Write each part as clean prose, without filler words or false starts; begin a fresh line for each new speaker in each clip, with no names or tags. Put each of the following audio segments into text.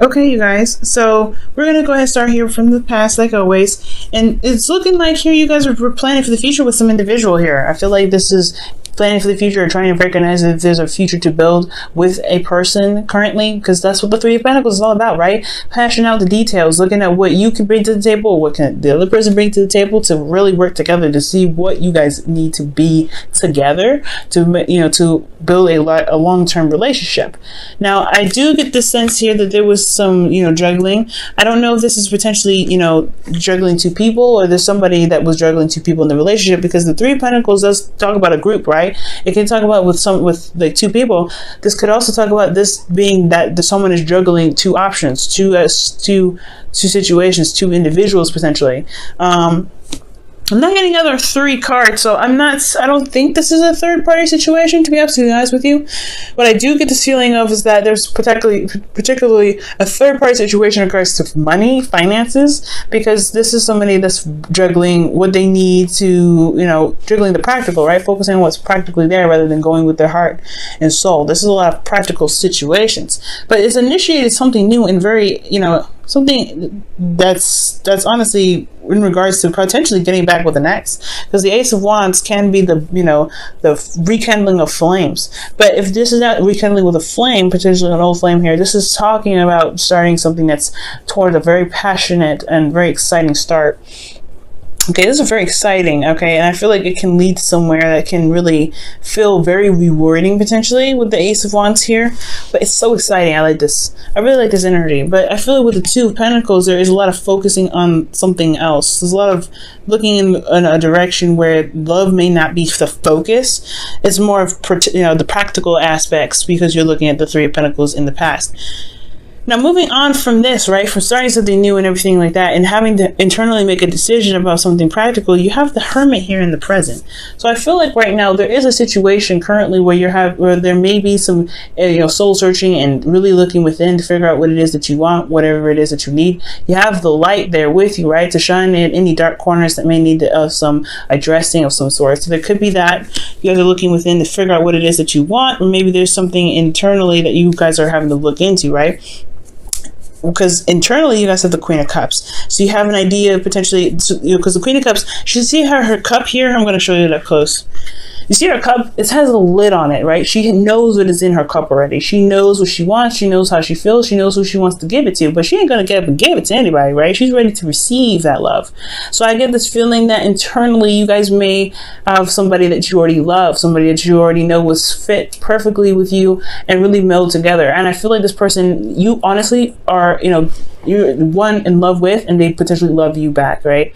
Okay, you guys. So we're gonna go ahead and start here from the past, like always. And it's looking like here you guys are planning for the future with some individual here. I feel like this is planning for the future or trying to recognize if there's a future to build with a person currently, because that's what the Three of Pentacles is all about, right? Hashing out the details, looking at what you can bring to the table, what can the other person bring to the table, to really work together to see what you guys need to be together to, you know, to build a long-term relationship. Now, I do get the sense here that there was some, you know, juggling. I don't know if this is potentially, you know, juggling two people, or there's somebody that was juggling two people in the relationship, because the Three of Pentacles does talk about a group, right? It can talk about with like two people. This could also talk about this being that someone is juggling two options, two situations, two individuals potentially. I'm not getting other three cards, so I don't think this is a third party situation, to be absolutely honest with you. What I do get this feeling of is that there's particularly a third party situation in regards to money, finances, because this is somebody that's juggling what they need to, you know, juggling the practical, right? Focusing on what's practically there rather than going with their heart and soul. This is a lot of practical situations, but it's initiated something new and very, you know, something that's honestly in regards to potentially getting back with an ex, because the Ace of Wands can be the, you know, the rekindling of flames. But if this is not rekindling with a flame, potentially an old flame here, this is talking about starting something that's toward a very passionate and very exciting start. Okay, this is very exciting, okay, and I feel like it can lead somewhere that can really feel very rewarding potentially with the Ace of Wands here. But it's so exciting. I like this. I really like this energy. But I feel like with the Two of Pentacles, there is a lot of focusing on something else. There's a lot of looking in a direction where love may not be the focus. It's more of, you know, the practical aspects, because you're looking at the Three of Pentacles in the past. Now, moving on from this, right, from starting something new and everything like that, and having to internally make a decision about something practical, you have the Hermit here in the present. So I feel like right now there is a situation currently where there may be some, you know, soul searching and really looking within to figure out what it is that you want, whatever it is that you need. You have the light there with you, right, to shine in any dark corners that may need some addressing of some sort. So there could be that you guys are looking within to figure out what it is that you want, or maybe there's something internally that you guys are having to look into, right? Because internally you guys have the Queen of Cups, so you have an idea potentially, you know, because the Queen of Cups, you see her cup here. I'm going to show you that close. You see her cup, it has a lid on it, right? She knows what is in her cup already. She knows what she wants. She knows how she feels. She knows who she wants to give it to, but she ain't going to get up and give it to anybody, right? She's ready to receive that love. So I get this feeling that internally you guys may have somebody that you already love, somebody that you already know was fit perfectly with you and really meld together. And I feel like this person, you honestly are, you know, you're one in love with, and they potentially love you back, right?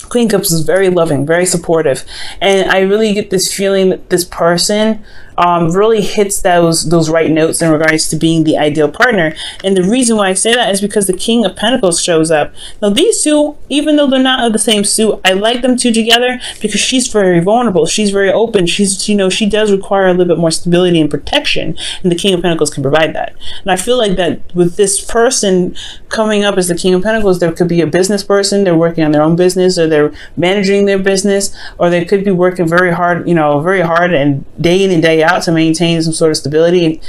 Queen Cups is very loving, very supportive, and I really get this feeling that this person really hits those right notes in regards to being the ideal partner. And the reason why I say that is because the King of Pentacles shows up. Now these two, even though they're not of the same suit, I like them two together because she's very vulnerable, she's very open, she's, you know, she does require a little bit more stability and protection, and the King of Pentacles can provide that. And I feel like that with this person coming up as the King of Pentacles, there could be a business person, they're working on their own business, or they're managing their business, or they could be working very hard, you know, very hard and day in and day out to maintain some sort of stability.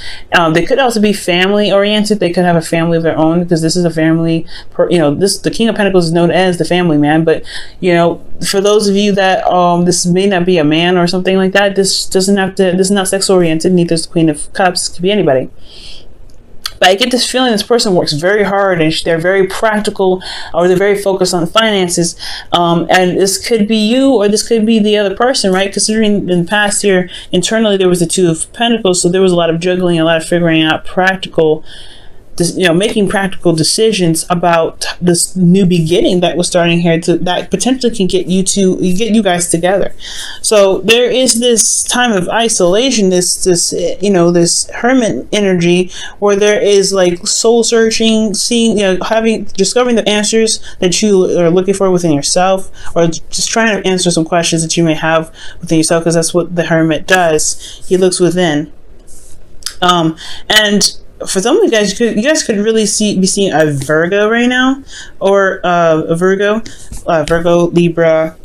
They could also be family oriented. They could have a family of their own, because this is a family, you know, the King of Pentacles is known as the family man. But, you know, for those of you that this may not be a man or something like that, this is not sex oriented. Neither is the Queen of Cups. It could be anybody. But I get this feeling this person works very hard, and they're very practical, or they're very focused on finances. And this could be you, or this could be the other person, right? Considering in the past here, internally there was the Two of Pentacles, so there was a lot of juggling, a lot of figuring out practical, you know, making practical decisions about this new beginning that was starting here, that potentially can get you guys together. So there is this time of isolation, this you know, this hermit energy, where there is like soul searching, seeing, you know, discovering the answers that you are looking for within yourself, or just trying to answer some questions that you may have within yourself, because that's what the hermit does. He looks within. And for some of you guys, you guys could really be seeing a Virgo right now, or a Virgo, Libra,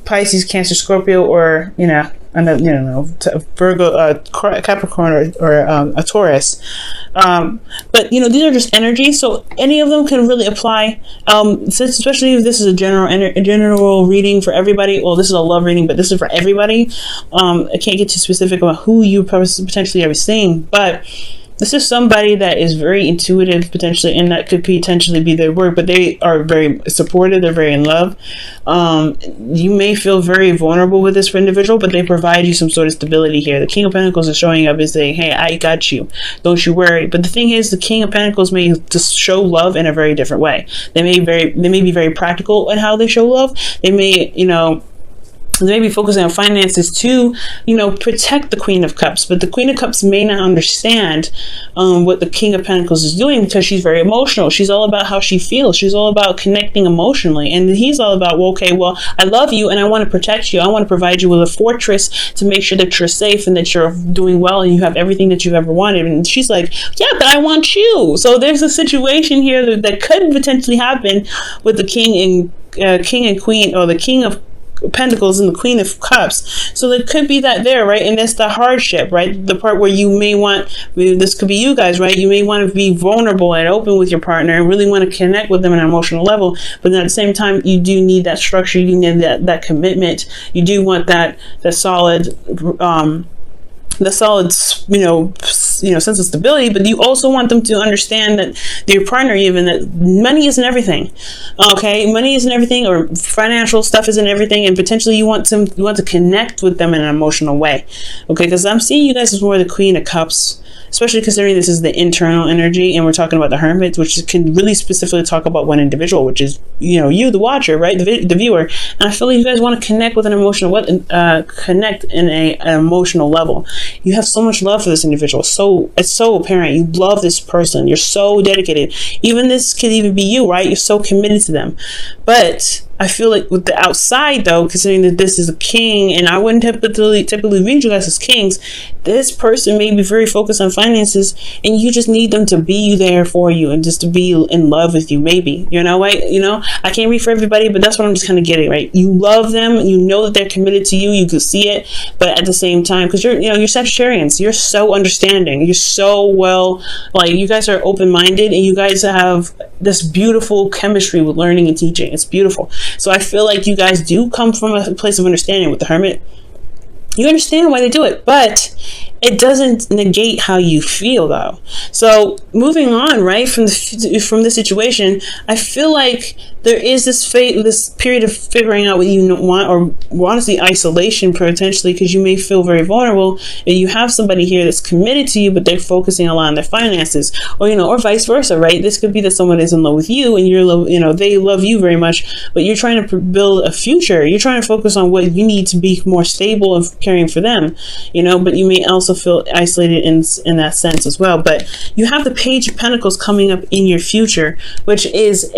Pisces, Cancer, Scorpio, or, you know, Virgo, Capricorn, or a Taurus. But these are just energies, so any of them can really apply. Especially if this is a general reading for everybody. Well, this is a love reading, but this is for everybody. I can't get too specific about who you potentially are seeing, but this is somebody that is very intuitive, potentially, and that could potentially be their work, but they are very supportive. They're very in love. You may feel very vulnerable with this individual, but they provide you some sort of stability here. The King of Pentacles is showing up and saying, hey, I got you. Don't you worry. But the thing is, the King of Pentacles may just show love in a very different way. They may be very practical in how they show love. They may, they may be focusing on finances to, protect the Queen of Cups. But the Queen of Cups may not understand what the King of Pentacles is doing, because she's very emotional. She's all about how she feels. She's all about connecting emotionally. And he's all about, I love you and I want to protect you. I want to provide you with a fortress to make sure that you're safe and that you're doing well and you have everything that you've ever wanted. And she's like, yeah, but I want you. So there's a situation here that could potentially happen with the King and Queen, or the King of Pentacles and the Queen of Cups. So there could be that there, right? And that's the hardship, right? The part where you may want, this could be you guys, right? You may want to be vulnerable and open with your partner and really want to connect with them on an emotional level. But then at the same time, you do need that structure. You need that commitment. You do want that solid, sense of stability, but you also want them to understand that your partner, even, that money isn't everything. Okay, money isn't everything, or financial stuff isn't everything, and potentially you want to connect with them in an emotional way. Okay, because I'm seeing you guys as more the Queen of Cups, especially considering this is the internal energy, and we're talking about the Hermit, which can really specifically talk about one individual, which is you, the watcher, right, the viewer. And I feel like you guys want to connect with an emotional, connect in an emotional level. You have so much love for this individual. So it's so apparent. You love this person. You're so dedicated. Even this could even be you, right? You're so committed to them. But I feel like with the outside, though, considering that this is a king, and I wouldn't typically read you guys as kings, this person may be very focused on finances, and you just need them to be there for you and just to be in love with you, maybe. I can't read for everybody, but that's what I'm just kind of getting, right? You love them, you know that they're committed to you, you can see it, but at the same time, because you're Sagittarians, you're so understanding, you're so you guys are open-minded, and you guys have this beautiful chemistry with learning and teaching. It's beautiful. So I feel like you guys do come from a place of understanding with the Hermit. You understand why they do it, but it doesn't negate how you feel, though. So moving on, right, from the situation, I feel like there is this period of figuring out what you want, or honestly isolation potentially, because you may feel very vulnerable, and you have somebody here that's committed to you, but they're focusing a lot on their finances, or vice versa, right? This could be that someone is in love with you, and they love you very much, but you're trying to build a future. You're trying to focus on what you need to be more stable and caring for them, but you may also feel isolated in that sense as well. But you have the Page of Pentacles coming up in your future, which is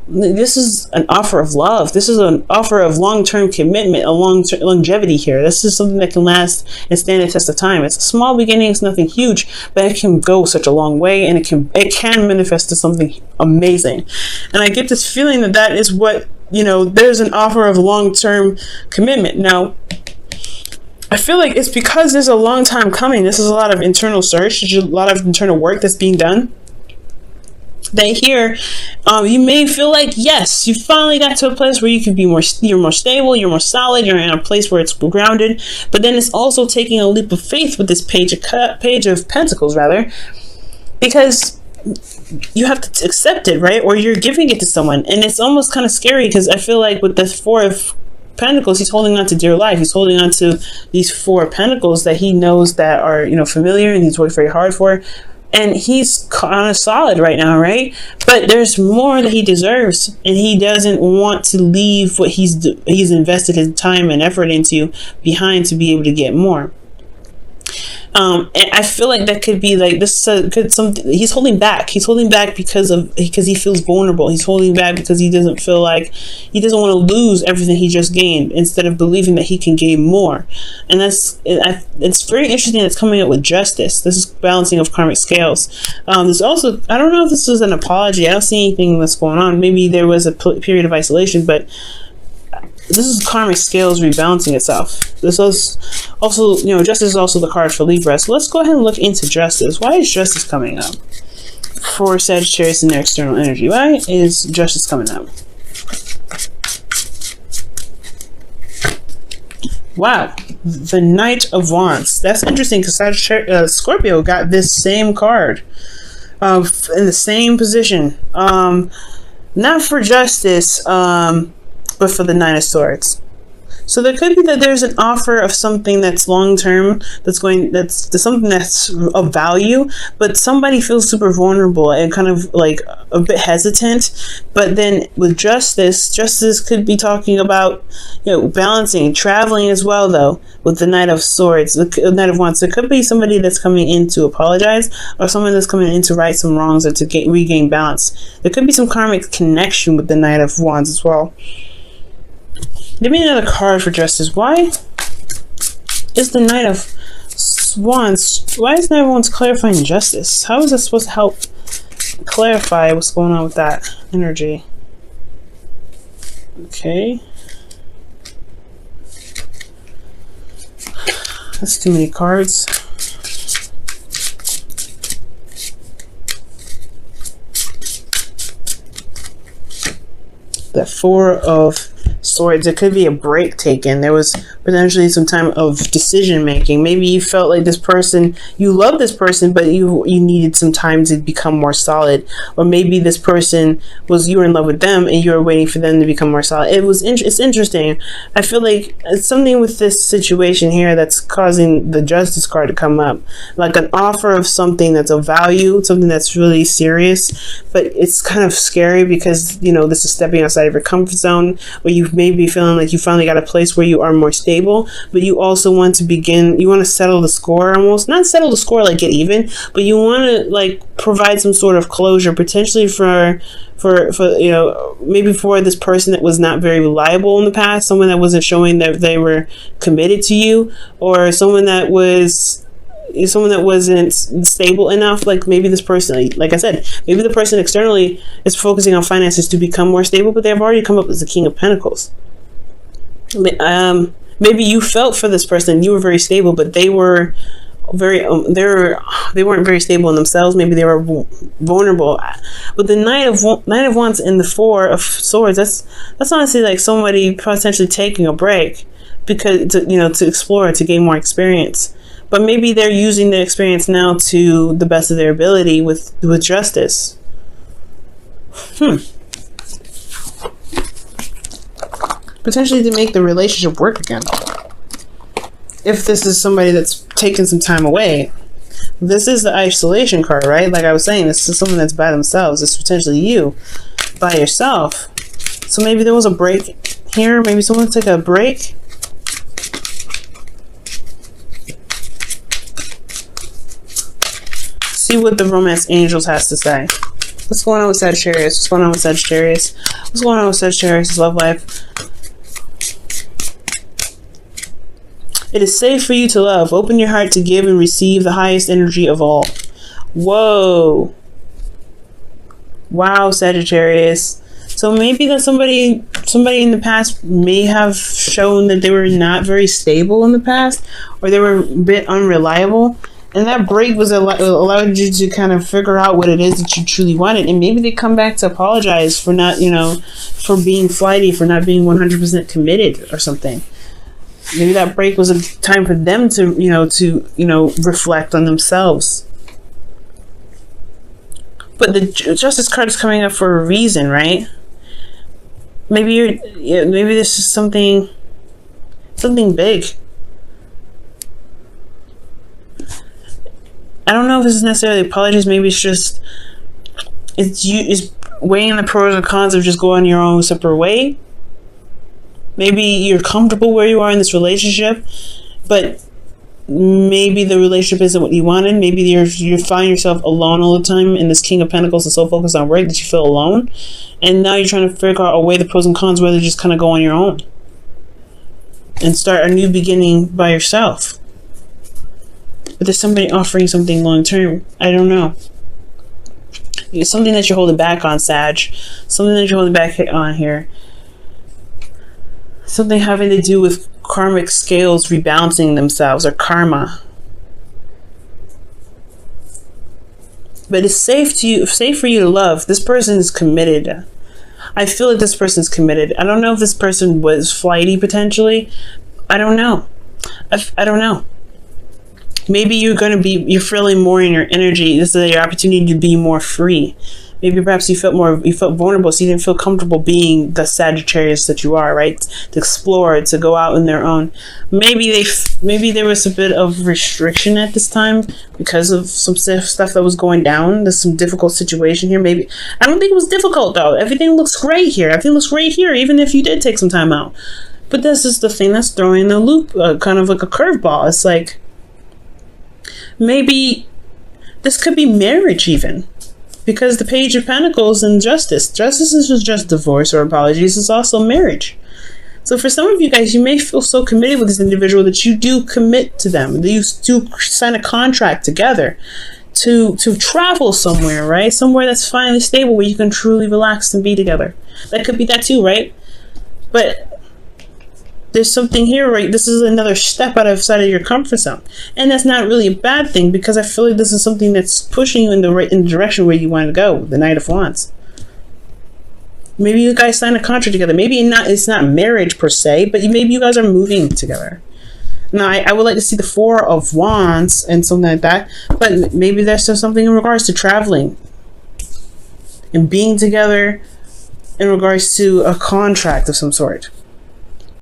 this is an offer of love. This is an offer of long-term commitment, a longevity here. This is something that can last and stand the test of time. It's a small beginning, it's nothing huge, but it can go such a long way, and it can manifest to something amazing. And I get this feeling that is what, there's an offer of long-term commitment. Now, I feel like it's because there's a long time coming. This is a lot of internal search. There's a lot of internal work that's being done. That here, you may feel like, yes, you finally got to a place where you can be you're more stable, you're more solid, you're in a place where it's grounded. But then it's also taking a leap of faith with this Page of Pentacles, rather, because you have to accept it, right? Or you're giving it to someone, and it's almost kind of scary, because I feel like with the Four of Pentacles, he's holding on to dear life. He's holding on to these Four of Pentacles that he knows that are familiar, and he's worked very hard for, and he's kind of solid right now, right? But there's more that he deserves, and he doesn't want to leave what he's invested his time and effort into behind to be able to get more. And I feel like that could be like this. He's holding back. He's holding back because he feels vulnerable. He's holding back because he doesn't feel like he doesn't want to lose everything he just gained, instead of believing that he can gain more. And it's very interesting. It's coming up with Justice. This is balancing of karmic scales. There's also, I don't know if this is an apology. I don't see anything that's going on. Maybe there was a period of isolation, but this is karmic scales rebalancing itself. This is also, you know, justice is also the card for Libra. So let's go ahead and look into justice. Why is justice coming up for Sagittarius in their external energy? Why is justice coming up? Wow, the Knight of Wands. That's interesting because Scorpio got this same card in the same position. Not for justice, but for the Nine of Swords. So there could be that there's an offer of something that's long-term, that's something that's of value, but somebody feels super vulnerable and kind of like a bit hesitant. But then with justice could be talking about, you know, balancing, traveling as well, though, with the Knight of Swords, the Knight of Wands. It could be somebody that's coming in to apologize, or someone that's coming in to right some wrongs or to regain balance. There could be some karmic connection with the Knight of Wands as well. Give me another card for justice. Why is the Knight of Wands? Why is Knight of Wands clarifying justice? How is that supposed to help clarify what's going on with that energy? Okay. That's too many cards. The Four of Swords. It could be a break taken. There was potentially some time of decision making. Maybe you felt like this person, you love this person, but you needed some time to become more solid. Or maybe this person was, you were in love with them and you were waiting for them to become more solid. It's interesting. I feel like it's something with this situation here that's causing the Justice card to come up, like an offer of something that's of value, something that's really serious, but it's kind of scary because, you know, this is stepping outside of your comfort zone, where you may be feeling like you finally got a place where you are more stable, but you also want to you want to settle the score, almost not settle the score like get even, but you want to like provide some sort of closure, potentially for you know, maybe for this person that was not very reliable in the past, someone that wasn't showing that they were committed to you, or someone that wasn't stable enough. Like maybe this person, like I said, maybe the person externally is focusing on finances to become more stable, but they've already come up as the King of Pentacles. Maybe you felt for this person, you were very stable, but they weren't very stable in themselves. Maybe they were vulnerable. But the Knight of Wands and the Four of Swords, that's honestly like somebody potentially taking a break because to explore, to gain more experience. But maybe they're using their experience now to the best of their ability with justice. Potentially to make the relationship work again. If this is somebody that's taken some time away. This is the isolation card, right? Like I was saying, this is someone that's by themselves. It's potentially you by yourself. So maybe there was a break here. Maybe someone took a break. See what the romance angels has to say. What's going on with Sagittarius? What's going on with Sagittarius? What's going on with Sagittarius' love life? It is safe for you to love. Open your heart to give and receive the highest energy of all. Whoa. Wow, Sagittarius. So maybe that somebody in the past may have shown that they were not very stable in the past, or they were a bit unreliable. And that break was allowed you to kind of figure out what it is that you truly wanted. And maybe they come back to apologize for not, for being flighty, for not being 100% committed or something. Maybe that break was a time for them to, reflect on themselves. But the Justice card is coming up for a reason, right? Maybe maybe this is something big. I don't know if this is necessarily apologies. Maybe it's just it's weighing the pros and cons of just going your own separate way. Maybe you're comfortable where you are in this relationship, but maybe the relationship isn't what you wanted. Maybe you find yourself alone all the time, and this King of Pentacles is so focused on work that you feel alone, and now you're trying to figure out a way the pros and cons, whether just kind of go on your own and start a new beginning by yourself. But there's somebody offering something long term. I don't know. It's something that you're holding back on, Sag. Something that you're holding back on here. Something having to do with karmic scales rebalancing themselves, or karma. But it's safe for you to love. This person is committed. I feel like this person's committed. I don't know if this person was flighty potentially. I don't know. I don't know. Maybe you're feeling more in your energy. This is your opportunity to be more free. Maybe perhaps you felt vulnerable, so you didn't feel comfortable being the Sagittarius that you are, right? To explore, to go out on their own. Maybe there was a bit of restriction at this time because of some stuff that was going down. There's some difficult situation here. Maybe I don't think it was difficult though. Everything looks great here. Everything looks great here, even if you did take some time out. But this is the thing that's throwing the loop, kind of like a curveball. It's like maybe this could be marriage even. Because the Page of Pentacles and Justice. Justice isn't just divorce or apologies. It's also marriage. So for some of you guys, you may feel so committed with this individual that you do commit to them. That you do sign a contract together to travel somewhere, right? Somewhere that's finally stable where you can truly relax and be together. That could be that too, right? But there's something here, right? This is another step outside of your comfort zone. And that's not really a bad thing, because I feel like this is something that's pushing you in the direction where you want to go, the Knight of Wands. Maybe you guys sign a contract together. Maybe it's not marriage per se, but maybe you guys are moving together. Now, I would like to see the Four of Wands and something like that, but maybe there's still something in regards to traveling and being together in regards to a contract of some sort.